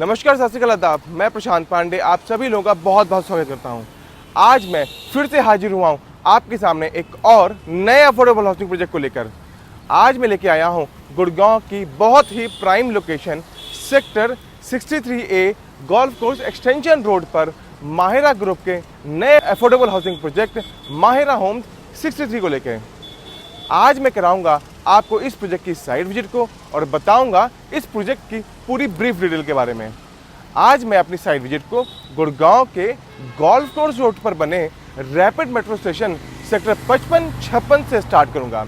नमस्कार, सत श्री अकाल, आदाब। मैं प्रशांत पांडे आप सभी लोगों का बहुत बहुत स्वागत करता हूं। आज मैं फिर से हाजिर हुआ हूं आपके सामने एक और नए अफोर्डेबल हाउसिंग प्रोजेक्ट को लेकर। आज मैं लेके आया हूं गुड़गांव की बहुत ही prime location sector 63A golf course extension road पर माहिरा ग्रुप के नए affordable housing project Mahira homes 63 को लेकर। आज मैं कराऊंगा आपको इस प्रोजेक्ट की साइट विजिट को और बताऊंगा इस प्रोजेक्ट की पूरी ब्रीफ डिटेल के बारे में। आज मैं अपनी साइट विजिट को गुड़गांव के गोल्फ कोर्स रोड पर बने रैपिड मेट्रो स्टेशन सेक्टर 55-56 से स्टार्ट करूंगा।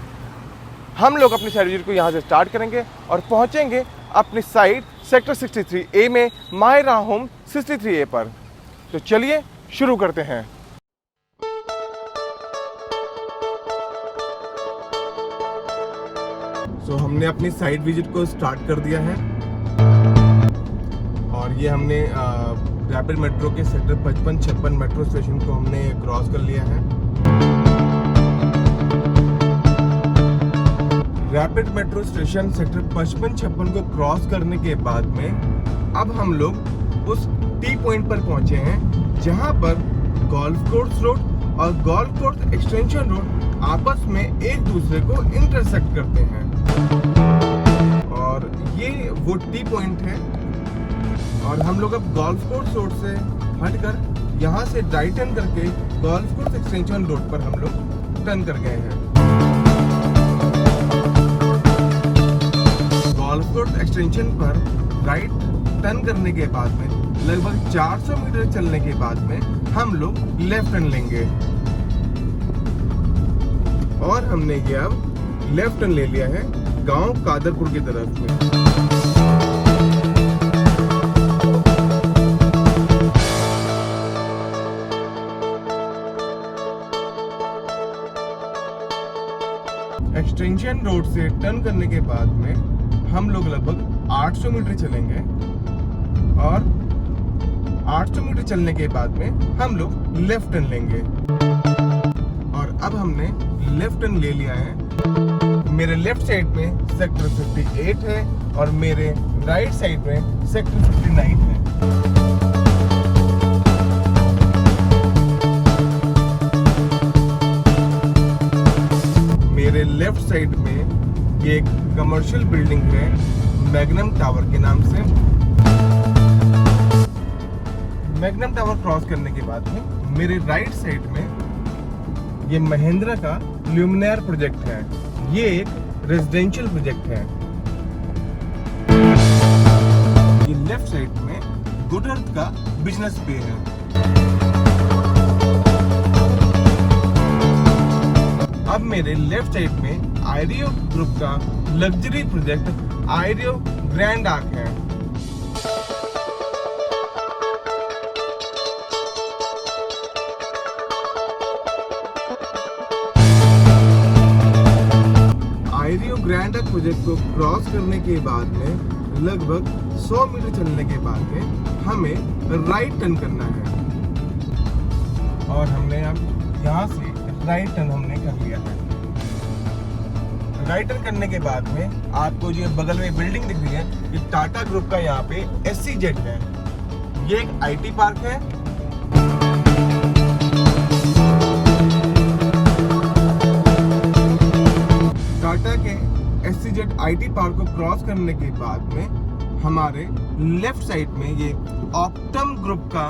हम लोग अपनी साइट विजिट को यहां से स्टार्ट करेंगे और पहुंचेंगे अपनी साइट सेक्टर 63A में माहिरा होम 63A पर। तो चलिए शुरू करते हैं। हमने अपनी साइट विजिट को स्टार्ट कर दिया है और ये हमने रैपिड मेट्रो के सेक्टर 55-56 मेट्रो स्टेशन को हमने क्रॉस कर लिया है। रैपिड मेट्रो स्टेशन सेक्टर 55-56 को क्रॉस करने के बाद में अब हम लोग उस टी पॉइंट पर पहुंचे हैं जहां पर गोल्फ कोर्स रोड और गोल्फ कोर्स एक्सटेंशन रोड आपस में एक दूसरे को इंटरसेक्ट करते हैं और ये वो टी पॉइंट है। और हम लोग अब गोल्फ कोर्स रोड से हटकर यहाँ से राइट टर्न करके गोल्फ कोर्स एक्सटेंशन रोड पर हम लोग टर्न कर गए हैं। गोल्फ कोर्स एक्सटेंशन पर राइट टर्न करने के बाद में लगभग 400 मीटर चलने के बाद में हम लोग लेफ्ट टर्न लेंगे और हमने ये अब लेफ्ट टर्न ले लिया है गांव कादरपुर की तरफ में। एक्सटेंशन रोड से टर्न करने के बाद में हम लोग लगभग 800 मीटर चलेंगे और 800 मीटर चलने के बाद में हम लोग लेफ्ट टर्न लेंगे और अब हमने लेफ्ट टर्न ले लिया है। मेरे लेफ्ट साइड में सेक्टर 58 है और मेरे राइट साइड में सेक्टर 59 है। मेरे लेफ्ट साइड में ये एक कमर्शियल बिल्डिंग है मैग्नम टावर के नाम से। मैग्नम टावर क्रॉस करने के बाद में मेरे राइट साइड में ये महिंद्रा का ल्यूमिनायर प्रोजेक्ट है। ये एक रेजिडेंशियल प्रोजेक्ट है। ये लेफ्ट साइड में गुड अर्थ का बिजनेस पे है। अब मेरे लेफ्ट साइड में आईरियो ग्रुप का लग्जरी प्रोजेक्ट आईरियो ग्रैंड आर्क है। ग्रैंड आर्क प्रोजेक्ट को क्रॉस करने के बाद में लगभग 100 मीटर चलने के बाद में हमें राइट टर्न करना है और हमने अब यहाँ से राइट टर्न हमने कर लिया है। राइट टर्न करने के बाद में आपको जो बगल में बिल्डिंग दिख रही है ये टाटा ग्रुप का यहाँ पे SEZ है। ये एक IT पार्क है। टाटा के SEZ IT पार्क को क्रॉस करने के बाद में हमारे लेफ्ट साइड में ये ऑप्टम ग्रुप का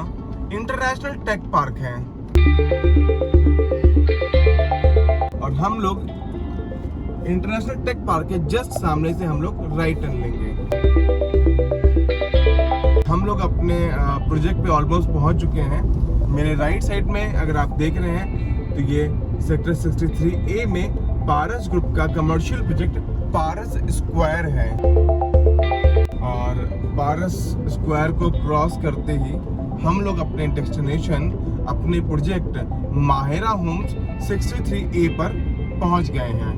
इंटरनेशनल टेक पार्क है और हम लोग इंटरनेशनल टेक पार्क के जस्ट सामने से हम लोग राइट टर्न लेंगे। हम लोग अपने प्रोजेक्ट पे ऑलमोस्ट पहुंच चुके हैं। मेरे राइट साइड में अगर आप देख रहे हैं तो ये सेक्टर 63A में पारस ग्रुप का कमर्शियल प्रोजेक्ट पारस स्क्वायर है और पारस स्क्वायर को क्रॉस करते ही हम लोग अपने डेस्टिनेशन अपने प्रोजेक्ट माहिरा होम्स 63A पर पहुंच गए हैं।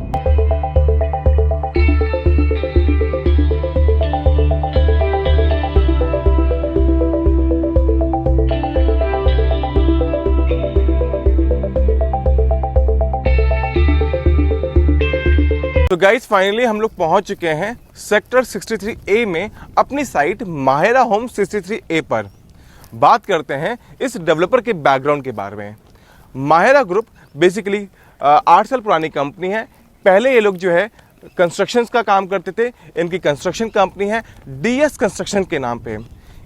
तो गाइस फाइनली हम लोग पहुंच चुके हैं सेक्टर 63A में अपनी साइट माहिरा होम 63A पर। बात करते हैं इस डेवलपर के बैकग्राउंड के बारे में। माहिरा ग्रुप बेसिकली 8 साल पुरानी कंपनी है। पहले ये लोग जो है कंस्ट्रक्शंस का काम करते थे। इनकी कंस्ट्रक्शन कंपनी है DS कंस्ट्रक्शन के नाम पे।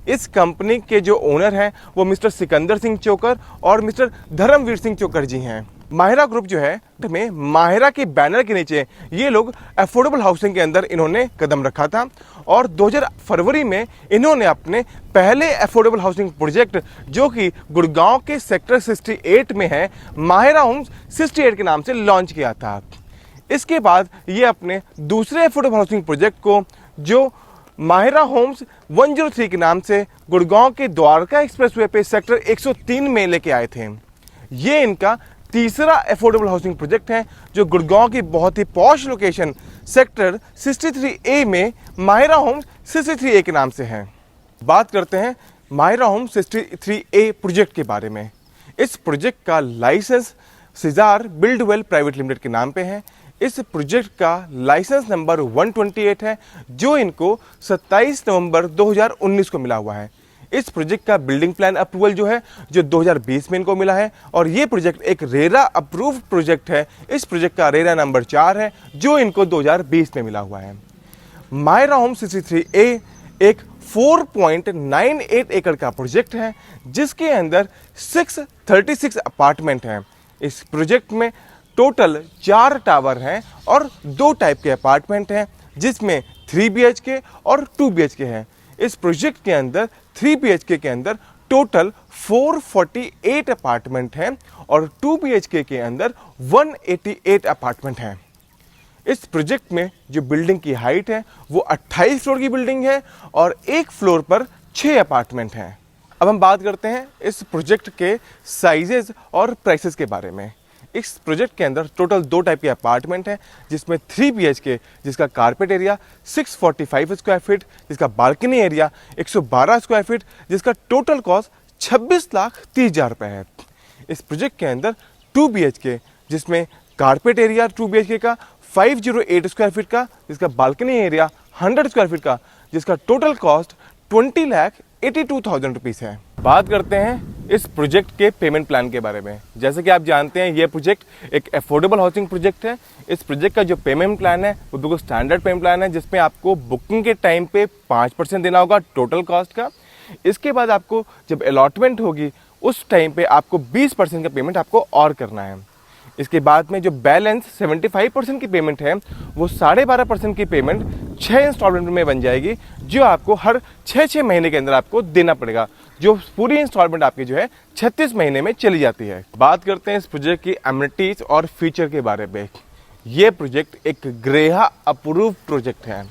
इस कंपनी के जो ओनर हैं वो मिस्टर सिकंदर सिंह चोकर और मिस्टर धर्मवीर सिंह चोकर जी हैं। माहिरा ग्रुप जो है में माहिरा के बैनर के नीचे ये लोग अफोर्डेबल हाउसिंग के अंदर इन्होंने कदम रखा था और 2000 फरवरी में इन्होंने अपने पहले अफोर्डेबल हाउसिंग प्रोजेक्ट जो कि गुड़गांव के सेक्टर 68 में है माहिरा होम्स 68 के नाम से लॉन्च किया था। इसके बाद ये अपने दूसरे अफोर्डेबल हाउसिंग प्रोजेक्ट को जो माहिरा होम्स 103 के नाम से गुड़गांव के द्वारका एक्सप्रेसवे पे सेक्टर 103 में लेके आए थे। ये इनका तीसरा अफोर्डेबल हाउसिंग प्रोजेक्ट है जो गुड़गांव की बहुत ही पॉश लोकेशन सेक्टर 63A में माहिरा होम्स 63A के नाम से है। बात करते हैं माहिरा होम्स 63A प्रोजेक्ट के बारे में। इस प्रोजेक्ट का लाइसेंस सिजार बिल्डवेल प्राइवेट लिमिटेड के नाम पे है। इस प्रोजेक्ट का लाइसेंस नंबर 128 है जो इनको 27 नवंबर 2019 को मिला हुआ है। इस प्रोजेक्ट का बिल्डिंग प्लान अप्रूवल जो है जो 2020 में इनको मिला है और ये प्रोजेक्ट एक रेरा अप्रूव्ड प्रोजेक्ट है। इस प्रोजेक्ट का रेरा नंबर 4 है जो इनको 2020 में मिला हुआ है। माहिरा होम 63A एक 4.98 एकड़ का प्रोजेक्ट है जिसके अंदर 636 अपार्टमेंट हैं। इस प्रोजेक्ट में टोटल 4 टावर हैं और 2 टाइप के अपार्टमेंट हैं जिसमें 3 BHK और 2 BHK हैं। इस प्रोजेक्ट के अंदर 3 BHK के अंदर टोटल 448 अपार्टमेंट हैं और 2 BHK के अंदर 188 अपार्टमेंट हैं। इस प्रोजेक्ट में जो बिल्डिंग की हाइट है वो 28 फ्लोर की बिल्डिंग है और एक फ्लोर पर 6 अपार्टमेंट हैं। अब हम बात करते हैं इस प्रोजेक्ट के साइजेस और प्राइसेस के बारे में। इस प्रोजेक्ट के अंदर टोटल 2 टाइप के अपार्टमेंट हैं जिसमें 3 BHK जिसका कारपेट एरिया 645 स्क्वायर फीट, जिसका बालकनी एरिया 112 स्क्वायर फीट, जिसका टोटल कॉस्ट 26,30,000 रुपये है। इस प्रोजेक्ट के अंदर 2 BHK जिसमें कारपेट एरिया 2 BHK का 508 स्क्वायर फीट का, जिसका बालकनी एरिया 100 स्क्वायर फीट का, जिसका टोटल कॉस्ट 20,82,000 रुपीज़ है। बात करते हैं इस प्रोजेक्ट के पेमेंट प्लान के बारे में। जैसे कि आप जानते हैं ये प्रोजेक्ट एक अफोर्डेबल हाउसिंग प्रोजेक्ट है। इस प्रोजेक्ट का जो पेमेंट प्लान है वो बिल्कुल स्टैंडर्ड पेमेंट प्लान है जिसमें आपको बुकिंग के टाइम पे 5% देना होगा टोटल कॉस्ट का। इसके बाद आपको जब अलॉटमेंट होगी उस टाइम पे आपको 20% का पेमेंट आपको और करना है। इसके बाद में जो बैलेंस 75% की पेमेंट है वो 12.5% की पेमेंट 6 इंस्टॉलमेंट में बन जाएगी जो आपको हर 6 महीने के अंदर आपको देना पड़ेगा, जो पूरी इंस्टॉलमेंट आपकी जो है 36 महीने में चली जाती है। बात करते हैं इस प्रोजेक्ट की एमिनिटीज और फीचर के बारे में। ये प्रोजेक्ट एक ग्रेहा अप्रूव प्रोजेक्ट है।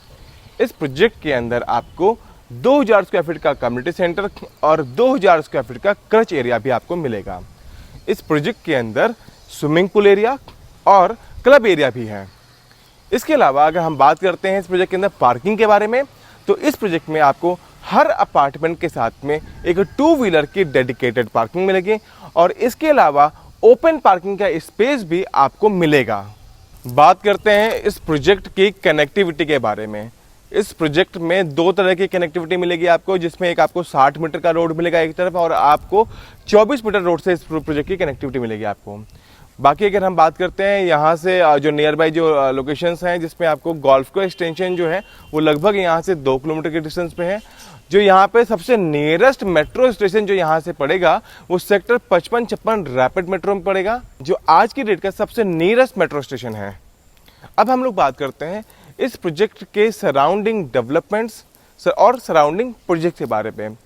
इस प्रोजेक्ट के अंदर आपको 2000 स्क्वायर फीट का कम्युनिटी सेंटर और 2000 स्क्वायर फीट का क्रच एरिया भी आपको मिलेगा। इस प्रोजेक्ट के अंदर स्विमिंग पूल एरिया और क्लब एरिया भी है। इसके अलावा अगर हम बात करते हैं इस प्रोजेक्ट के अंदर पार्किंग के बारे में तो इस प्रोजेक्ट में आपको हर अपार्टमेंट के साथ में एक 2 व्हीलर की डेडिकेटेड पार्किंग मिलेगी और इसके अलावा ओपन पार्किंग का स्पेस भी आपको मिलेगा। बात करते हैं इस प्रोजेक्ट की कनेक्टिविटी के बारे में। इस प्रोजेक्ट में 2 तरह की कनेक्टिविटी मिलेगी आपको, जिसमें एक आपको 60 मीटर का रोड मिलेगा एक तरफ और आपको 24 मीटर रोड से इस प्रोजेक्ट की कनेक्टिविटी मिलेगी आपको। बाकी अगर हम बात करते हैं यहाँ से जो नियर बाई जो लोकेशंस हैं जिसमें आपको गोल्फ को एक्सटेंशन जो है वो लगभग यहाँ से 2 किलोमीटर के डिस्टेंस पे है। जो यहाँ पे सबसे नियरेस्ट मेट्रो स्टेशन जो यहाँ से पड़ेगा वो सेक्टर 55-56 रैपिड मेट्रो में पड़ेगा, जो आज की डेट का सबसे नियरेस्ट मेट्रो स्टेशन है। अब हम लोग बात करते हैं इस प्रोजेक्ट के सराउंडिंग डेवलपमेंट्स और सराउंडिंग प्रोजेक्ट के बारे में।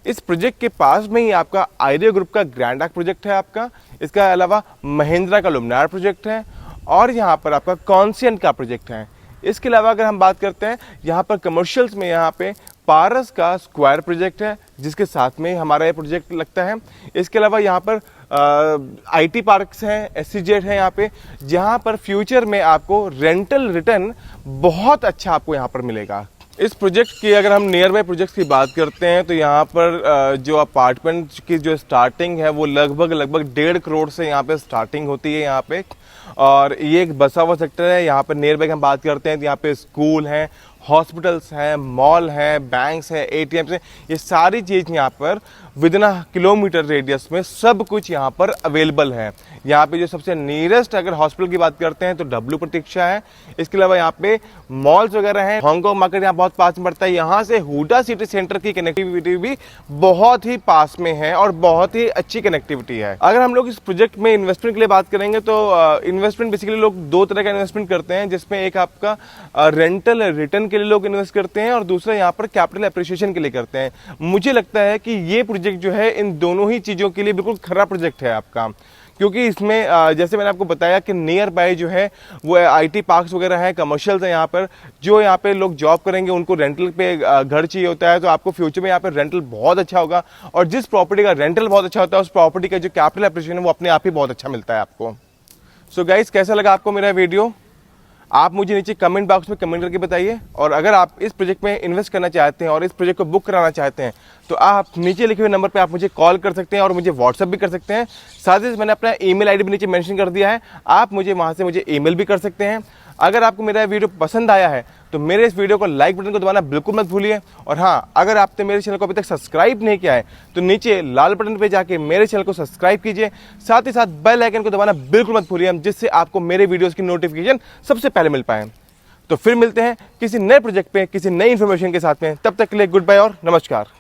इस प्रोजेक्ट के पास में ही आपका आइडिया ग्रुप का ग्रैंड आर्क प्रोजेक्ट है आपका। इसके अलावा महिंद्रा का लुमिनार प्रोजेक्ट है और यहाँ पर आपका कॉन्सियंट का प्रोजेक्ट है। इसके अलावा अगर हम बात करते हैं यहाँ पर कमर्शियल्स में यहाँ पे पारस का स्क्वायर प्रोजेक्ट है जिसके साथ में हमारा ये प्रोजेक्ट लगता है। इसके अलावा यहाँ पर IT पार्क्स हैं, SEZ है यहाँ पे, जहाँ पर फ्यूचर में आपको रेंटल रिटर्न बहुत अच्छा आपको यहाँ पर मिलेगा। इस प्रोजेक्ट की अगर हम नियर बाय प्रोजेक्ट्स की बात करते हैं तो यहाँ पर जो अपार्टमेंट की जो स्टार्टिंग है वो लगभग 1.5 करोड़ से यहाँ पे स्टार्टिंग होती है यहाँ पे, और ये एक बसा हुआ सेक्टर है। यहाँ पर नियर बाई हम बात करते हैं तो यहाँ पे स्कूल हैं, हॉस्पिटल्स हैं, मॉल हैं, बैंक्स हैं, एटीएम्स हैं, ये सारी चीज़ यहाँ पर विदिन अ किलोमीटर रेडियस में सब कुछ यहाँ पर अवेलेबल है। यहाँ पे जो सबसे नियरेस्ट अगर हॉस्पिटल की बात करते हैं तो डब्ल्यू प्रतीक्षा है। इसके अलावा यहाँ पे मॉल्स वगैरह हैं। हांगकांग मार्केट यहाँ बहुत पास में पड़ता है। यहाँ से हुडा सिटी सेंटर की कनेक्टिविटी भी बहुत ही पास में है और बहुत ही अच्छी कनेक्टिविटी है। अगर हम लोग इस प्रोजेक्ट में इन्वेस्टमेंट के लिए बात करेंगे तो इन्वेस्टमेंट बेसिकली लोग दो तरह का इन्वेस्टमेंट करते हैं, जिसमें एक आपका रेंटल रिटर्न के लिए लोग इन्वेस्ट करते हैं और दूसरा यहाँ पर कैपिटल एप्रिसिएशन के लिए करते हैं। मुझे लगता है कि ये प्रोजेक्ट जो है इन दोनों ही चीज़ों के लिए बिल्कुल खरा प्रोजेक्ट है आपका, क्योंकि इसमें जैसे मैंने आपको बताया कि नियर बाय जो है वो आईटी पार्क्स वगैरह हैं, कमर्शियल्स हैं। यहाँ पर जो यहाँ पे लोग जॉब करेंगे उनको रेंटल पे घर चाहिए होता है, तो आपको फ्यूचर में यहाँ पे रेंटल बहुत अच्छा होगा और जिस प्रॉपर्टी का रेंटल बहुत अच्छा होता है उस प्रॉपर्टी का जो कैपिटल एप्रिसिएशन है वो अपने आप ही बहुत अच्छा मिलता है आपको। सो गाइस, कैसा लगा आपको मेरा वीडियो? आप मुझे नीचे कमेंट बॉक्स में कमेंट करके बताइए। और अगर आप इस प्रोजेक्ट में इन्वेस्ट करना चाहते हैं और इस प्रोजेक्ट को बुक कराना चाहते हैं तो आप नीचे लिखे हुए नंबर पे आप मुझे कॉल कर सकते हैं और मुझे व्हाट्सएप भी कर सकते हैं। साथ ही मैंने अपना ईमेल आईडी भी नीचे मेंशन कर दिया है, आप मुझे वहाँ से मुझे ईमेल भी कर सकते हैं। अगर आपको मेरा वीडियो पसंद आया है तो मेरे इस वीडियो को लाइक बटन को दबाना बिल्कुल मत भूलिए। और हाँ, अगर आपने मेरे चैनल को अभी तक सब्सक्राइब नहीं किया है तो नीचे लाल बटन पे जाके मेरे चैनल को सब्सक्राइब कीजिए। साथ ही साथ बेल आइकन को दबाना बिल्कुल मत भूलिए, जिससे आपको मेरे वीडियोस की नोटिफिकेशन सबसे पहले मिल पाए। तो फिर मिलते हैं किसी नए प्रोजेक्ट पे किसी नई इन्फॉर्मेशन के साथ में। तब तक के लिए गुड बाय और नमस्कार।